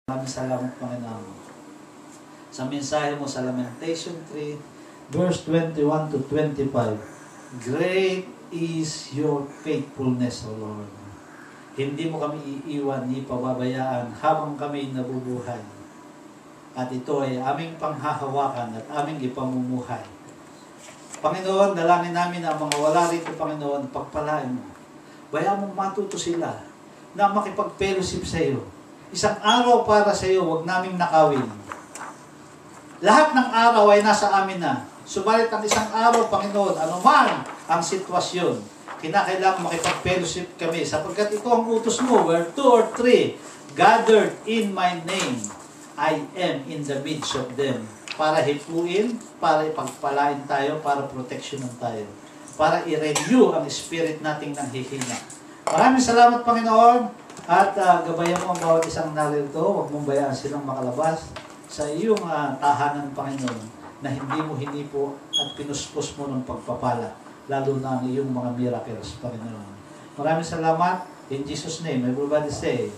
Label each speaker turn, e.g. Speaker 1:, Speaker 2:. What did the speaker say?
Speaker 1: Maraming salamat, Panginoon. Sa mensahe mo sa Lamentation 3, verse 21 to 25, Great is your faithfulness, O Lord. Hindi mo kami iiwan ni pababayaan habang kami nabubuhay. At ito ay aming panghahawakan at aming ipamumuhay. Panginoon, dalangin namin ang mga wala rito, Panginoon, pagpalain mo. Bayaan mong matuto sila na makipag-fellowship sa iyo. Isang araw para sa iyo, huwag naming nakawin. Lahat ng araw ay nasa amin na. Subalit ang isang araw, Panginoon, anuman ang sitwasyon, kinakailangan makipag-fellowship kami sapagkat ito ang utos mo, where 2 or 3 gathered in my name, I am in the midst of them. Para hipuin, para ipagpalain tayo, para proteksyonan tayo. Para i-renew ang spirit nating nanghihina. Maraming salamat, Panginoon, at gabayan mo ang bawat isang narito. Huwag mong bayaan silang makalabas sa iyong tahanan, Panginoon, na hindi mo hinipo at pinuspos mo ng pagpapala, lalo na ang iyong mga miracles, Panginoon. Maraming salamat. In Jesus' name, everybody say,